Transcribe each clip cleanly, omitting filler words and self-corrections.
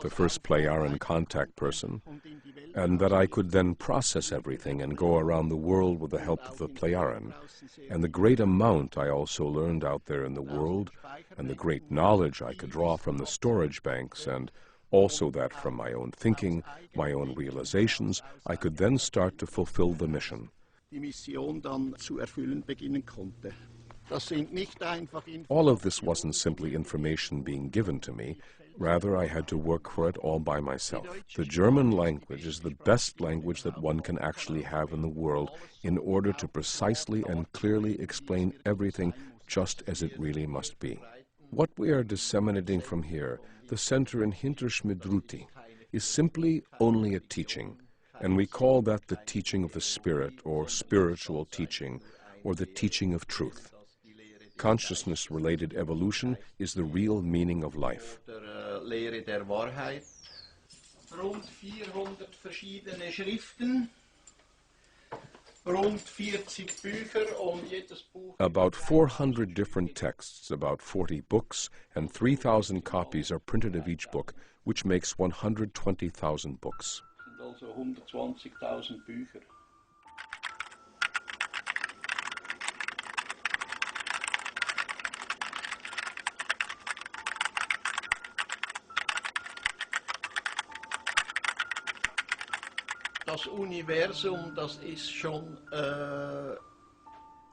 the first Plejaren contact person, and that I could then process everything and go around the world with the help of the Plejaren, and the great amount I also learned out there in the world, and the great knowledge I could draw from the storage banks, and also that from my own thinking, my own realizations, I could then start to fulfill the mission. All of this wasn't simply information being given to me. Rather, I had to work for it all by myself. The German language is the best language that one can actually have in the world in order to precisely and clearly explain everything just as it really must be. What we are disseminating from here, the center in Hinterschmidruti, is simply only a teaching, and we call that the teaching of the Spirit, or spiritual teaching, or the teaching of truth. Consciousness-related evolution is the real meaning of life. About 400 different texts, about 40 books, and 3,000 copies are printed of each book, which makes 120,000 books.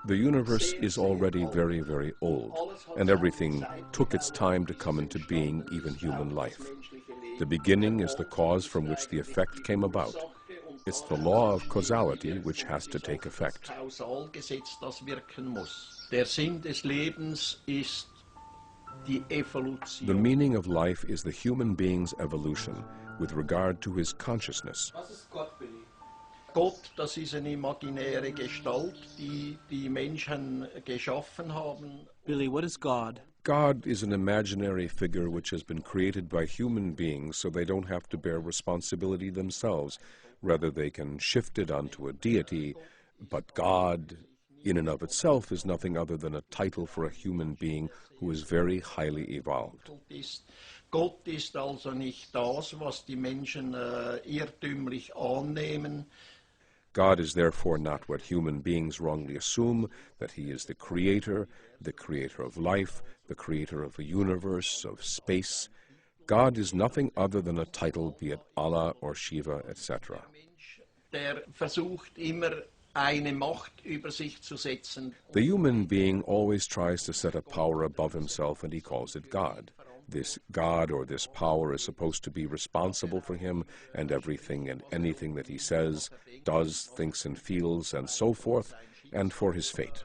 The universe is already very, very old, and everything took its time to come into being, even human life. The beginning is the cause from which the effect came about. It's the law of causality which has to take effect. The meaning of life is the human being's evolution with regard to his consciousness. Gott, das ist eine imaginäre Gestalt, die Menschen geschaffen haben. Billy, what is God? God is an imaginary figure which has been created by human beings so they don't have to bear responsibility themselves. Rather, they can shift it onto a deity, but God, in and of itself, is nothing other than a title for a human being who is very highly evolved. Gott ist also nicht das, was die Menschen irrtümlich annehmen. God is therefore not what human beings wrongly assume, that he is the creator of life, the creator of a universe, of space. God is nothing other than a title, be it Allah or Shiva, etc. Der versucht immer eine Macht über sich zu setzen. The human being always tries to set a power above himself, and he calls it God. This God or this power is supposed to be responsible for him and everything and anything that he says, does, thinks and feels, and so forth, and for his fate.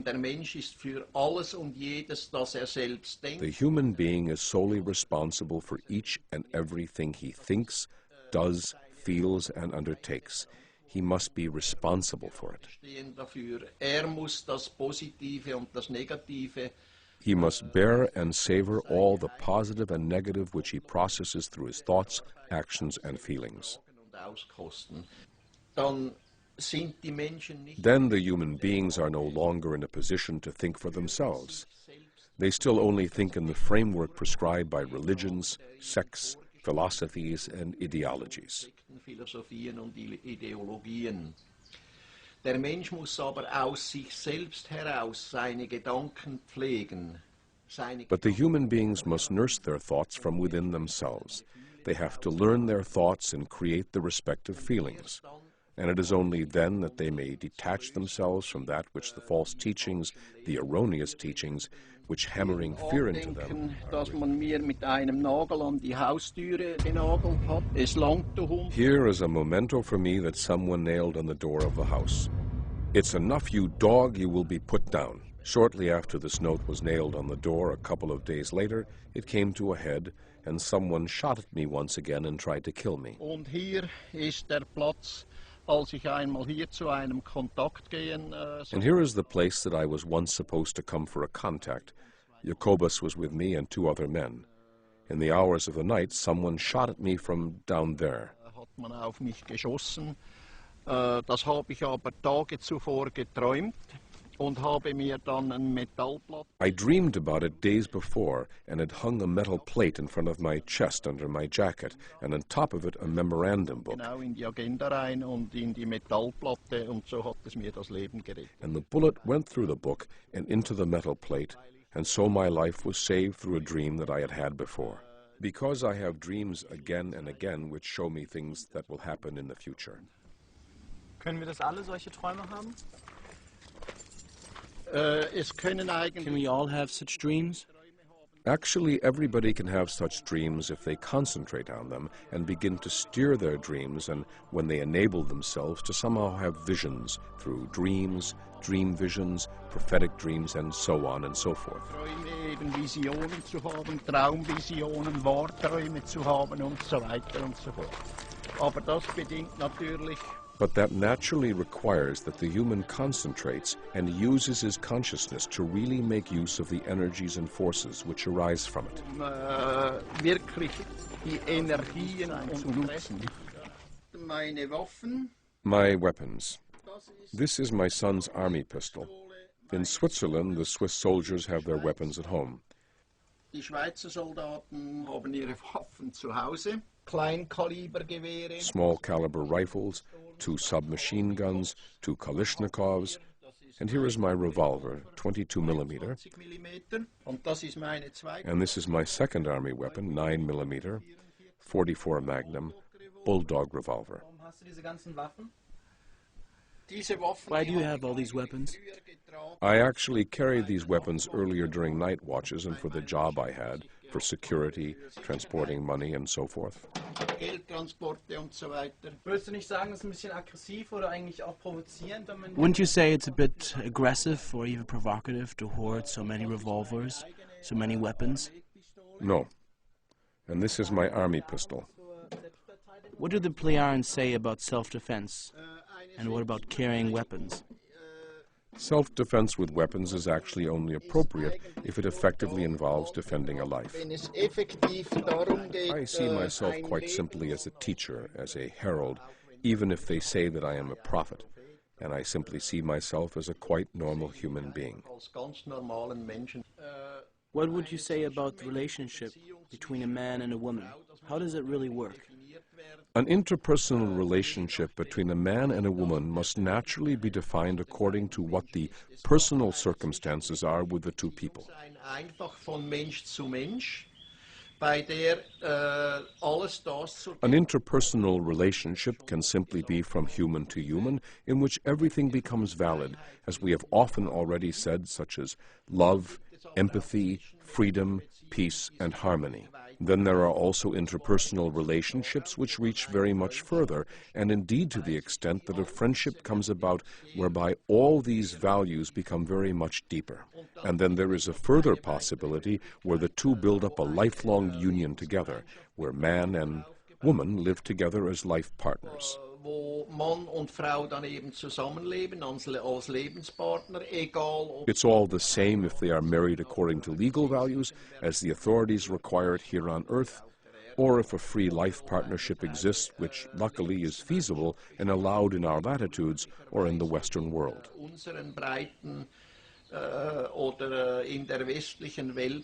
Der Mensch ist für alles und jedes, das selbst denkt. The human being is solely responsible for each and everything he thinks, does, feels, and undertakes. He must be responsible for it. Muss das Positive und das Negative. He must bear and savor all the positive and negative which he processes through his thoughts, actions, and feelings. Then the human beings are no longer in a position to think for themselves. They still only think in the framework prescribed by religions, sects, philosophies, and ideologies. Der Mensch muss aber aus sich selbst heraus seine Gedanken pflegen. But the human beings must nurse their thoughts from within themselves. They have to learn their thoughts and create the respective feelings. And it is only then that they may detach themselves from that which the false teachings, the erroneous teachings, which hammering fear into them. Here is a memento for me that someone nailed on the door of the house. It's enough, you dog, you will be put down. Shortly after this note was nailed on the door, a couple of days later, it came to a head, and someone shot at me once again and tried to kill me. Und hier ist der Platz, als ich einmal hier zu einem Kontakt gehen sollte. And here is the place that I was once supposed to come for a contact. Jacobus was with me and 2 other men. In the hours of the night, someone shot at me from down there. Hat man auf mich geschossen. Das habe ich aber Tage zuvor geträumt. und habe mir dann ein Metallblatt. I dreamed about it days before and had hung a metal plate in front of my chest under my jacket, and on top of it a memorandum book. Genau in die Agenda rein und in die Metallplatte, und so hat es mir das Leben gerettet. And the bullet went through the book and into the metal plate, and so my life was saved through a dream that I had had before. Because I have dreams again and again which show me things that will happen in the future. Können wir das alle, solche Träume haben? Es können eigentlich Can we all have such dreams? Actually, everybody can have such dreams if they concentrate on them and begin to steer their dreams, and when they enable themselves to somehow have visions through dreams, dream visions, prophetic dreams, and so on and so forth. Träume, eben Visionen zu haben, Traumvisionen, Wortträume zu haben und so weiter und so fort. Aber das bedingt natürlich, But that naturally requires that the human concentrates and uses his consciousness to really make use of the energies and forces which arise from it. Wirklich die Energien zu nutzen. Meine Waffen, My weapons. This is my son's army pistol. In Switzerland, the Swiss soldiers have their weapons at home. die Schweizer Soldaten haben ihre Waffen zu Hause. Kleinkalibergewehre. Small caliber rifles, 2 submachine guns, 2 Kalashnikovs, and here is my revolver, 22 millimeter, 20 Millimeter. Und das ist meine zweite. and this is my second army weapon, 9 millimeter, 44 Magnum, Bulldog revolver. Warum hast du diese ganzen Waffen? Diese Waffen, Why die do you habe have all these weapons? ich früher getragen. I actually carried these weapons earlier during night watches and for the job I had, for security, transporting money, and so forth. Geldtransporte und so weiter. Würdest du nicht sagen, das ist ein bisschen aggressiv oder eigentlich auch provozierend? Wouldn't you say it's a bit aggressive or even provocative to hoard so many revolvers, so many weapons? No. And this is my army pistol. What do the Plejaren say about self-defense? And what about carrying weapons? Self-defense with weapons is actually only appropriate if it effectively involves defending a life. Wenn es effektiv darum geht, I see myself ein quite Leben simply as a teacher, as a herald, even if they say that I am a prophet, and I simply see myself as a quite normal human being. als ganz normalen Menschen. What would you say about the relationship between a man and a woman? How does it really work? An interpersonal relationship between a man and a woman must naturally be defined according to what the personal circumstances are with the two people. Sein einfach von Mensch zu Mensch, bei der alles das zur An interpersonal relationship can simply be from human to human, in which everything becomes valid, as we have often already said, such as love, empathy, freedom, peace, and harmony. Then there are also interpersonal relationships which reach very much further, and indeed to the extent that a friendship comes about whereby all these values become very much deeper. And then there is a further possibility where the two build up a lifelong union together, where man and woman live together as life partners. wo Mann und Frau dann eben zusammenleben als Lebenspartner, egal ob It's all the same if they are married according to legal values, as the authorities require it here on earth, or if a free life partnership exists, which luckily is feasible and allowed in our latitudes or in the Western world. unseren Breiten oder in der westlichen Welt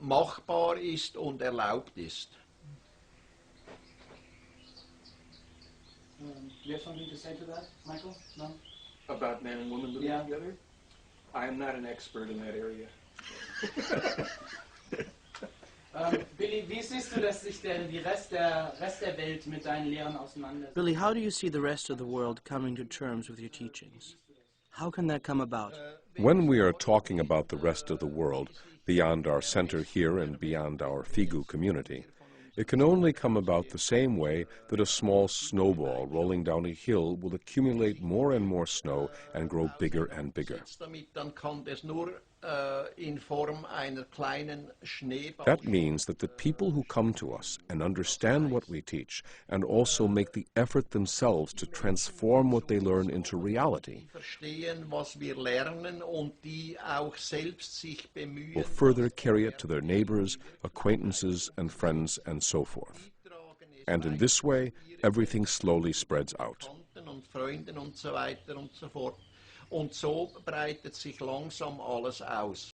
machbar ist und erlaubt ist. Do you have something to say to that, Michael? No? About man and woman living Yeah. together? I am not an expert in that area. Billy, wie siehst du, dass sich der Rest der Welt mit deinen Lehren auseinandersetzt? Billy, how do you see the rest of the world coming to terms with your teachings? How can that come about? When we are talking about the rest of the world, beyond our center here and beyond our FIGU community, it can only come about the same way that a small snowball rolling down a hill will accumulate more and more snow and grow bigger and bigger. Damit dann kann das nur in Form einer kleinen Schneeball. That means that the people who come to us and understand what we teach and also make the effort themselves to transform what they learn into reality Verstehen, was wir lernen und die auch selbst sich bemühen. will further carry it to their neighbors, acquaintances, and friends, and so forth. And in this way, everything slowly spreads out. Bekannten und Freunden und so weiter und so fort. Und so breitet sich langsam alles aus.